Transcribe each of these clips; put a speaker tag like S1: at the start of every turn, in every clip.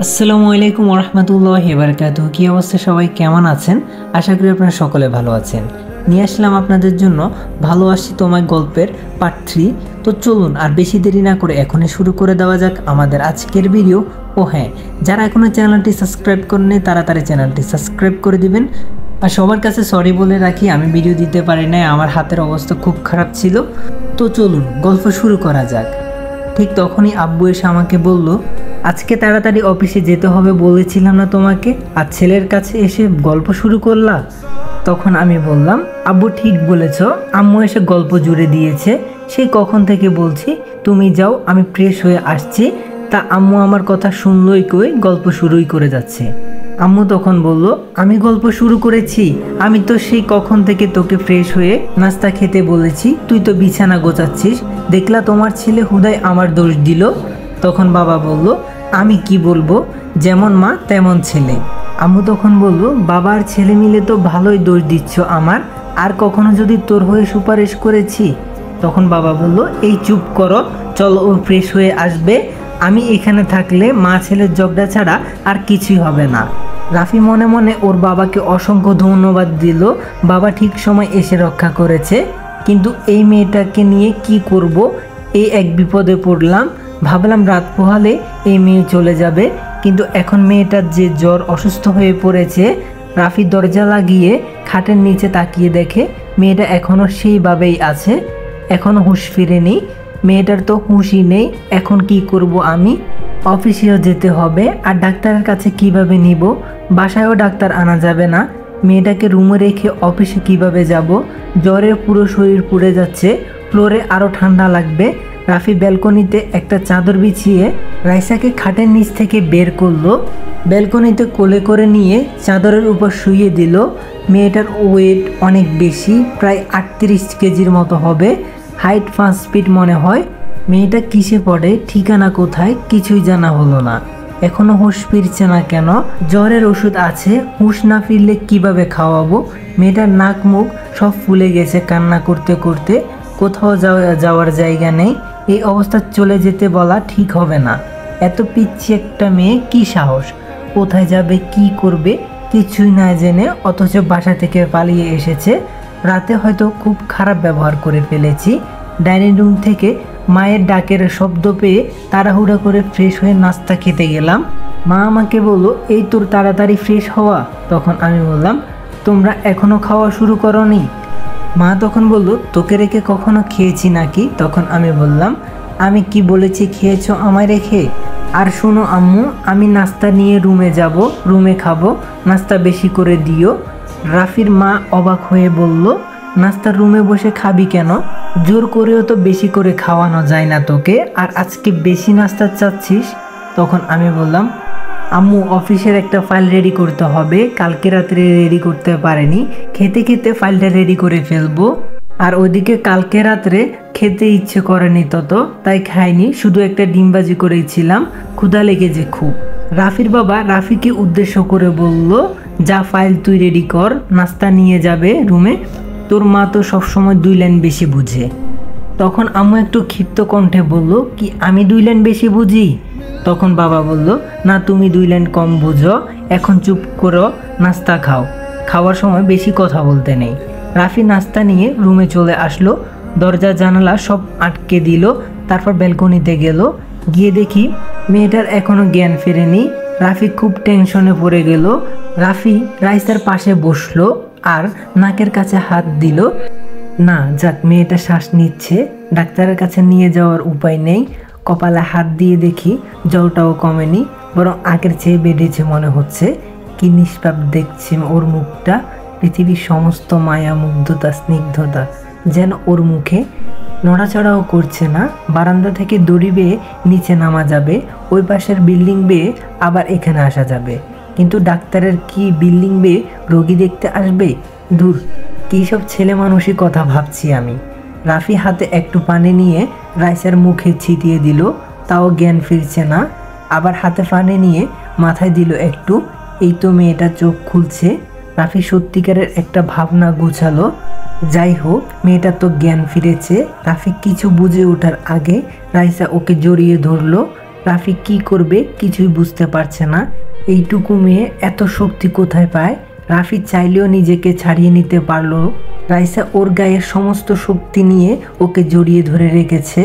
S1: আসসালামু আলাইকুম ওরহমতুল্লাহি বারাকাতুহু। কি অবস্থা সবাই, কেমন আছেন? আশা করি আপনারা সকলে ভালো আছেন। নিয়ে আসলাম আপনাদের জন্য ভালোবাসি তোমায় গল্পের পার্ট 3। তো চলুন আর বেশি দেরি না করে এখনই শুরু করে দেওয়া যাক আমাদের আজকের ভিডিও। ও হ্যাঁ, যারা এখনও চ্যানেলটি সাবস্ক্রাইব করেননি তাড়াতাড়ি চ্যানেলটি সাবস্ক্রাইব করে দিবেন। আর সবার কাছে সরি বলে রাখি, আমি ভিডিও দিতে পারি নাই, আমার হাতের অবস্থা খুব খারাপ ছিল। তো চলুন গল্প শুরু করা যাক। ঠিক তখনই আব্বু এসে আমাকে বলল, আজকে তাড়াতাড়ি অফিসে যেতে হবে বলেছিলাম না তোমাকে, আর ছেলের কাছে এসে গল্প শুরু করলা। তখন আমি বললাম, আব্বু ঠিক বলেছ, আম্মু এসে গল্প জুড়ে দিয়েছে। সেই কখন থেকে বলছি তুমি যাও, আমি ফ্রেশ হয়ে আসছি। তা আম্মু আমার কথা শুনলই কই, গল্প শুরুই করে যাচ্ছে। আম্মু তখন বলল, আমি গল্প শুরু করেছি? আমি তো সেই কখন থেকে তোকে ফ্রেশ হয়ে নাস্তা খেতে বলেছি, তুই তো বিছানা গোছাচ্ছিস। দেখলা তোমার ছেলে হুদাই আমার দোষ দিল। তখন বাবা বলল, আমি কি বলবো, যেমন মা তেমন ছেলে। আম্মু তখন বলল, বাবা আর ছেলে মিলে তো ভালোই দোষ দিচ্ছ আমার, আর কখনো যদি তোর হয়ে সুপারিশ করেছি? তখন বাবা বলল, এই চুপ করো, চলো ও ফ্রেশ হয়ে আসবে। আমি এখানে থাকলে মা ছেলের ঝগড়া ছাড়া আর কিছুই হবে না। রাফি মনে মনে ওর বাবাকে অসংখ্য ধন্যবাদ দিল, বাবা ঠিক সময় এসে রক্ষা করেছে। কিন্তু এই মেয়েটাকে নিয়ে কি করব, এই এক বিপদে পড়লাম। ভাবলাম রাত পোহালে এই মেয়ে চলে যাবে, কিন্তু এখন মেয়েটার যে জ্বর, অসুস্থ হয়ে পড়েছে। রাফি দরজা লাগিয়ে খাটের নিচে তাকিয়ে দেখে মেয়েটা এখনও সেইভাবেই আছে, এখনও হুঁশ ফিরেনি। মেয়েটার তো হুঁশই নেই। এখন কি করব আমি? অফিসেও যেতে হবে, আর ডাক্তারের কাছে কিভাবে নিব? বাসায়ও ডাক্তার আনা যাবে না। মেয়েটাকে রুমে রেখে অফিসে কিভাবে যাব? জ্বরে পুরো শরীর পুড়ে যাচ্ছে, ফ্লোরে আরও ঠান্ডা লাগবে। রাফি ব্যালকনিতে একটা চাদর বিছিয়ে রাইসাকে খাটের নিচ থেকে বের করলো, ব্যালকনিতে কোলে করে নিয়ে চাদরের উপর শুইয়ে দিল। মেয়েটার ওয়েট অনেক বেশি, প্রায় 38 কেজির মতো হবে, হাইট 5 ফিট মনে হয়। মেয়েটা কিসে পড়ে, ঠিকানা কোথায়, কিছুই জানা হলো না। এখনো হুঁশ ফিরছে না কেন? জ্বরের ওষুধ আছে, হুঁশ না ফিরলে কিভাবে খাওয়াবো? মেয়েটার নাক মুখ সব ফুলে গেছে কান্না করতে করতে, কোথাও যাওয়ার জায়গা নেই। এই অবস্থা চলে যেতে বলা ঠিক হবে না। এত পিচ্ছি একটা মেয়ে, কি সাহস, কোথায় যাবে, কি করবে কিছুই না জেনে, অথচ বাসা থেকে পালিয়ে এসেছে। রাতে হয়তো খুব খারাপ ব্যবহার করে ফেলেছি। ডাইনিং রুম থেকে মায়ের ডাকের শব্দ পেয়ে তাড়াহুড়া করে ফ্রেশ হয়ে নাস্তা খেতে গেলাম। মা আমাকে বলল, এই তোর তাড়াতাড়ি ফ্রেশ হওয়া? তখন আমি বললাম, তোমরা এখনও খাওয়া শুরু করোনি? মা তখন বলল, তোকে রেখে কখনো খেয়েছি নাকি? তখন আমি বললাম, আমি কি বলেছি খেয়েছো আমায় রেখে? আর শোনো আম্মু, আমি নাস্তা নিয়ে রুমে যাব, রুমে খাবো, নাস্তা বেশি করে দিও। রাফির মা অবাক হয়ে বলল, নাস্তা রুমে বসে খাবি কেন? জোর করেও তো বেশি করে খাওয়ানো যায় না তোকে, আর আজকে বেশি নাস্তা চাচ্ছিস? তখন আমি বললাম, আম্মু অফিসের একটা ফাইল রেডি করতে হবে, কালকে রাত্রে রেডি করতে পারেনি, খেতে খেতে ফাইলটা রেডি করে ফেলবো। আর ওইদিকে কালকে রাত্রে খেতে ইচ্ছে করেনি তত, তাই খাইনি, শুধু একটা ডিমবাজি করেছিলাম, ক্ষুধা লেগেছে খুব। রাফির বাবা রাফিকে উদ্দেশ্য করে বলল, যা ফাইল তুই রেডি কর, নাস্তা নিয়ে যাবে রুমে। তোর মা তো সবসময় 2 লাইন বেশি বুঝে। তখন আম্মু একটু ক্ষিপ্ত কণ্ঠে বলল, কি আমি 2 লাইন বেশি বুঝি? তখন বাবা বলল, না তুমি 2 লাইন কম বুঝো, এখন চুপ করো, নাস্তা খাও, খাওয়ার সময় বেশি কথা বলতে নেই। রাফি নাস্তা নিয়ে রুমে চলে আসলো, দরজা জানালা সব আটকে দিল। তারপর ব্যালকনিতে গেল, গিয়ে দেখি মেয়েটার এখনো জ্ঞান ফেরেনি। রাফি খুব টেনশনে পড়ে গেল। রাফি রাইসার পাশে বসলো আর নাকের কাছে হাত দিল। না যাক, মেয়েটা শ্বাস নিচ্ছে, ডাক্তারের কাছে নিয়ে যাওয়ার উপায় নেই। কপালে হাত দিয়ে দেখি জ্বরটাও কমেনি, বরং আগের চেয়ে বেড়েছে মনে হচ্ছে। কি নিষ্পাপ দেখছি ওর মুখটা, পৃথিবীর সমস্ত মায়া, মুগ্ধতা, স্নিগ্ধতা যেন ওর মুখে। নড়াচড়াও করছে না। বারান্দা থেকে দড়ি বেয়ে নিচে নামা যাবে, ওই পাশের বিল্ডিং বেয়ে আবার এখানে আসা যাবে, কিন্তু ডাক্তারের কি বিল্ডিং বেয়ে রোগী দেখতে আসবে? দূর, কী সব ছেলে মানুষই কথা ভাবছি আমি। রাফি হাতে একটু পানি নিয়ে রাইসার মুখে ছিটিয়ে দিল, তাও জ্ঞান ফিরছে না। আবার হাতে পানি নিয়ে মাথায় দিল একটু, এই তো মেয়েটা চোখ খুলছে। রাফি সত্যিকারের একটা ভাবনা গুছালো, যাই হোক মেয়েটা তো জ্ঞান ফিরেছে। রাফি কিছু বুঝে ওঠার আগে রাইসা ওকে জড়িয়ে ধরলো, রাফি কি করবে কিছুই বুঝতে পারছে না। এইটুকু মেয়ে এত শক্তি কোথায় পায়? রাফি চাইলেও নিজেকে ছাড়িয়ে নিতে পারলো। রাইসা ওর গায়ের সমস্ত শক্তি নিয়ে ওকে জড়িয়ে ধরে রেখেছে।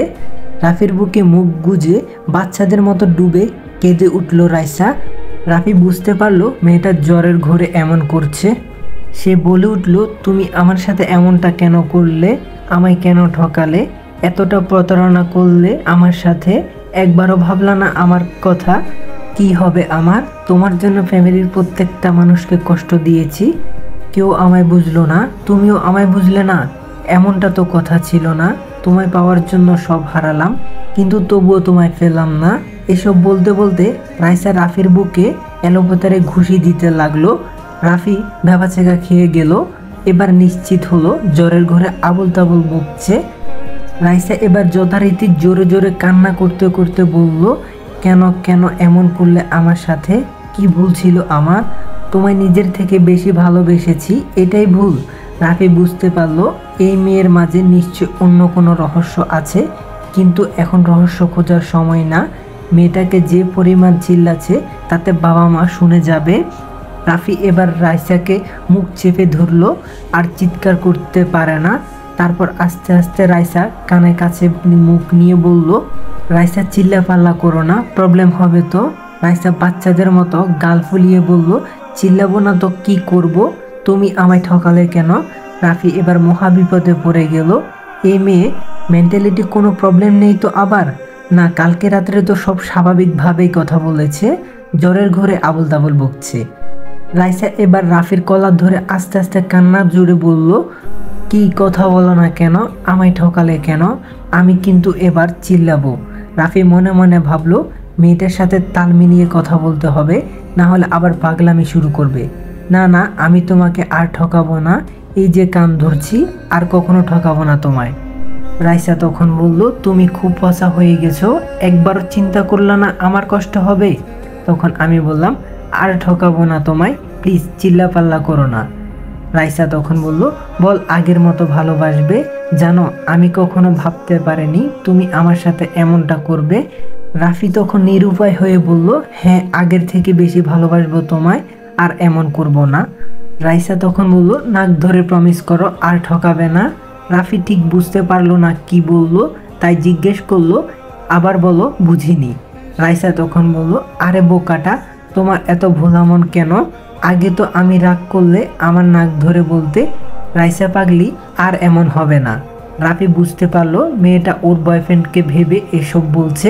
S1: রাফির বুকে মুখ গুজে বাচ্চাদের মতো ডুবে কেঁদে উঠল রাইসা। রাফি বুঝতে পারলো মেয়েটা জ্বরের ঘোরে এমন করছে। সে বলে উঠল, তুমি আমার সাথে এমনটা কেন করলে? আমায় কেন ঠকালে? এতটা প্রতারণা করলে আমার সাথে? একবারও ভাবলা না আমার কথা? কি হবে আমার? তোমার জন্য ফ্যামিলির প্রত্যেকটা মানুষকে কষ্ট দিয়েছি, কেউ আমায় বুঝলো না, তুমিও আমায় বুঝলে না। এমনটা তো কথা ছিল না। তোমায় পাওয়ার জন্য সব হারালাম, কিন্তু তবুও তোমায় পেলাম না। এসব বলতে বলতে রাইসা রাফির বুকে এলোপাতাড়ি ঘুষি দিতে লাগলো। রাফি ভ্যাবাচেকা খেয়ে গেল। এবার নিশ্চিত হলো জ্বরের ঘরে আবল তাবল বকছে। রাইসা এবার যথারীতি জোরে জোরে কান্না করতে করতে বলল, কেন কেন এমন করলে আমার সাথে? কি ভুল ছিল আমার? তোমায় নিজের থেকে বেশি ভালোবেসেছি, এটাই ভুল। রাফি বুঝতে পারলো এই মেয়ের মাঝে নিশ্চয় অন্য কোনো রহস্য আছে, কিন্তু এখন রহস্য খোঁজার সময় না। মেয়েটাকে যে পরিমাণ চিল্লাচ্ছে তাতে বাবা মা শুনে যাবে। রাফি এবার রাইসাকে মুখ চেপে ধরলো, আর চিৎকার করতে পারে না। তারপর আস্তে আস্তে রাইসা কানের কাছে মুখ নিয়ে বলল, রাইসা চিল্লাপাল্লা করো না, প্রবলেম হবে তো। রাইসা বাচ্চাদের মতো গাল ফুলিয়ে বলল, চিল্লাবো না তো কি করব? তুমি আমায় ঠকালে কেন? রাফি এবার মহাবিপদে পড়ে গেল। এই মেয়ে মেন্টালিটি কোনো প্রবলেম নেই তো আবার? না, কালকে রাত্রে তো সব স্বাভাবিকভাবেই কথা বলেছে, জ্বরের ঘরে আবল তাবল বকছে। রাইসা এবার রাফির কলার ধরে আস্তে আস্তে কান্না জুড়ে বলল, কি কথা বলো না কেন? আমায় ঠকালে কেন? আমি কিন্তু এবার চিল্লাবো। রাফি মনে মনে ভাবলো, মেয়েটার সাথে তাল মিলিয়ে কথা বলতে হবে, না হলে আবার পাগলামি শুরু করবে। না না, আমি তোমাকে আর ঠকাবো না, এই যে কান ধরছি, আর কখনো ঠকাবো না তোমায়। রাইসা তখন বলল, তুমি খুব পচা হয়ে গেছো, একবারও চিন্তা করলা না আমার কষ্ট হবে? তখন আমি বললাম, আর ঠকাবো না তোমায়, প্লিজ চিল্লাপাল্লা করো না। রাইসা তখন বলল, বল আগের মতো ভালোবাসবে? জানো আমি কখনো ভাবতে পারিনি তুমি আমার সাথে এমনটা করবে। রাফি তখন নিরুপায় হয়ে বলল, হ্যাঁ আগের থেকে বেশি ভালোবাসবো তোমায়, আর এমন করব না। রাইসা তখন বলল, নাক ধরে প্রমিস করো আর ঠকাবে না। রাফি ঠিক বুঝতে পারলো না কি বললো, তাই জিজ্ঞেস করলো, আবার বলো, বুঝিনি। রাইসা তখন বলল, আরে বোকাটা, তোমার এত ভোলা মন কেন? আগে তো আমি রাগ করলে আমার নাক ধরে বলতে। রাইসা পাগলি, আর এমন হবে না। রাফি বুঝতে পারলো মেয়েটা ওর বয়ফ্রেন্ডকে ভেবে এসব বলছে।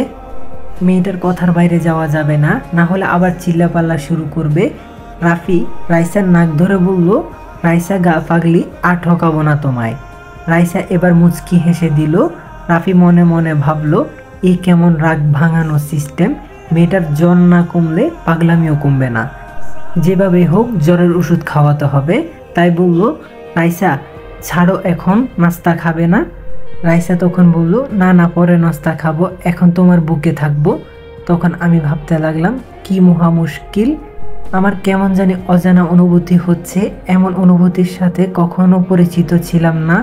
S1: মেয়েটার কথার বাইরে যাওয়া যাবে না, না হলে আবার চিল্লাপাল্লা শুরু করবে। রাফি রাইসার নাক ধরে বলল, রাইসা গা পাগলি, আর ঠকাবো না তোমায়। রাইসা এবার মুচকি হেসে দিল। রাফি মনে মনে ভাবলো, এই কেমন রাগ ভাঙানো সিস্টেম, মেয়েটার জ্বর না কমলে পাগলামিও কমবে না। যেভাবে হোক জ্বরের ওষুধ খাওয়াতে হবে। তাই বলল, রাইসা ছাড়ো, এখন নাস্তা খাবে না? রাইসা তখন বলল, না না, পরে নাস্তা খাবো, এখন তোমার বুকে থাকবো। তখন আমি ভাবতে লাগলাম, কি মহা মুশকিল, আমার কেমন জানি অজানা অনুভূতি হচ্ছে। এমন অনুভূতির সাথে কখনো পরিচিত ছিলাম না।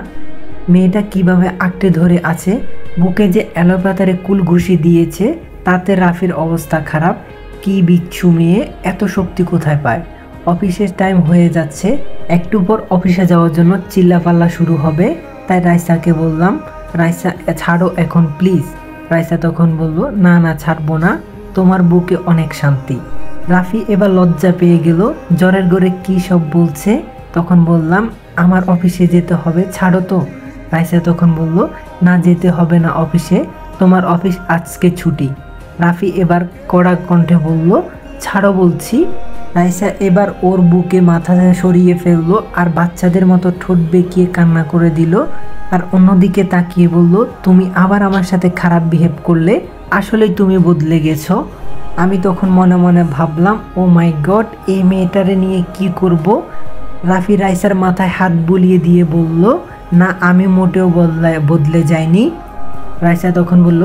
S1: মেয়েটা কিভাবে আঁকড়ে ধরে আছে, বুকে যে এলোপাতাড়ি কুল ঘুষি দিয়েছে, তাতে রাফির অবস্থা খারাপ। কি বিচ্ছু মেয়ে, এত শক্তি কোথায় পায়? অফিসের টাইম হয়ে যাচ্ছে, একটু পর অফিসে যাওয়ার জন্য চিল্লাপাল্লা শুরু হবে। তাই রাইসাকে বললাম, রাইসা ছাড়ো এখন প্লিজ। রাইসা তখন বলল, না না, ছাড়বো না, তোমার বুকে অনেক শান্তি। রাফি এবার লজ্জা পেয়ে গেল, জ্বরের ঘরে কি সব বলছে। তখন বললাম, আমার অফিসে যেতে হবে, ছাড়ো তো। রাইসা তখন বলল, না যেতে হবে না অফিসে, তোমার অফিস আজকে ছুটি। রাফি এবার কড়া কণ্ঠে বলল, ছাড়ো বলছি। রাইসা এবার ওর বুকে মাথা সরিয়ে ফেললো, আর বাচ্চাদের মতো ঠোঁট বেঁকিয়ে কান্না করে দিল। আর অন্যদিকে তাকিয়ে বলল, তুমি আবার আমার সাথে খারাপ বিহেভ করলে, আসলেই তুমি বদলে গেছো। আমি তখন মনে মনে ভাবলাম, ও মাই গড, এই মেয়েটারে নিয়ে কি করব। রাফি রাইসার মাথায় হাত বুলিয়ে দিয়ে বলল, না আমি মোটেও বদলে যাইনি। রাইসা তখন বলল,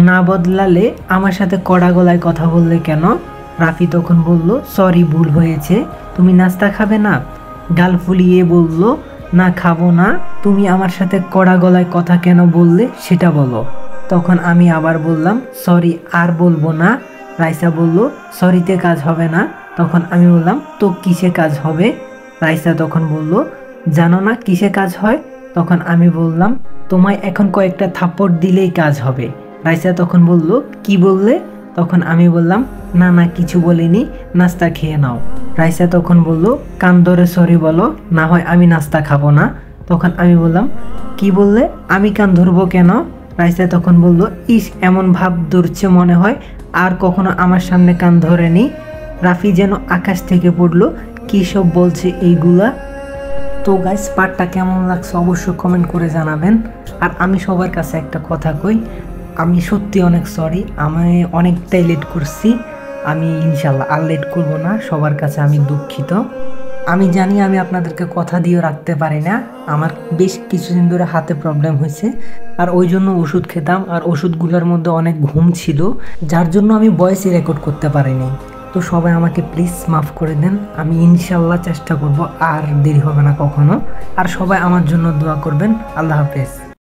S1: না বদলালে আমার সাথে কড়া গলায় কথা বললে কেন? রাফি তখন বলল, সরি, ভুল হয়েছে। তুমি নাস্তা খাবে না? গাল ফুলিয়ে বলল, না খাবো না। তুমি আমার সাথে কড়া গলায় কথা কেন বললে সেটা বলো। তখন আমি আবার বললাম সরি আর বলবো না। রাইসা বলল সরিতে কাজ হবে না। তখন আমি বললাম তো কিসে কাজ হবে? রাইসা তখন বলল জানো না কিসে কাজ হয়? তখন আমি বললাম তোমায় এখন কয়েকটা থাপ্পড় দিলেই কাজ হবে। রাইসা তখন বলল কি বললে? তখন আমি বললাম না না কিছু বলিনি, নাস্তা খেয়ে নাও। রাইসা তখন বলল কান ধরে সরি বলো, না হয় আমি নাস্তা খাবো না। তখন আমি বললাম কি বললে? আমি কান ধরবো কেন? রাইসা তখন বলল ইস এমন ভাব ধরছে মনে হয় আর কখনো আমার সামনে কান ধরেনি। রাফি যেন আকাশ থেকে পড়লো, কী সব বলছে এইগুলা। তো গাইস পার্টটা কেমন লাগছে অবশ্যই কমেন্ট করে জানাবেন। আর আমি সবার কাছে একটা কথা কই, আমি সত্যি অনেক সরি, আমি অনেকটাই লেট করছি। আমি ইনশাল্লাহ আর লেট করবো না, সবার কাছে আমি দুঃখিত। আমি জানি আমি আপনাদেরকে কথা দিয়ে রাখতে পারি না, আমার বেশ কিছুদিন ধরে হাতে প্রবলেম হয়েছে আর ওই জন্য ওষুধ খেতাম আর ওষুধগুলোর মধ্যে অনেক ঘুম ছিল, যার জন্য আমি ভয়েসই রেকর্ড করতে পারিনি। তো সবাই আমাকে প্লিজ মাফ করে দেন, আমি ইনশাল্লাহ চেষ্টা করব আর দেরি হবে না কখনো। আর সবাই আমার জন্য দোয়া করবেন। আল্লাহ হাফেজ।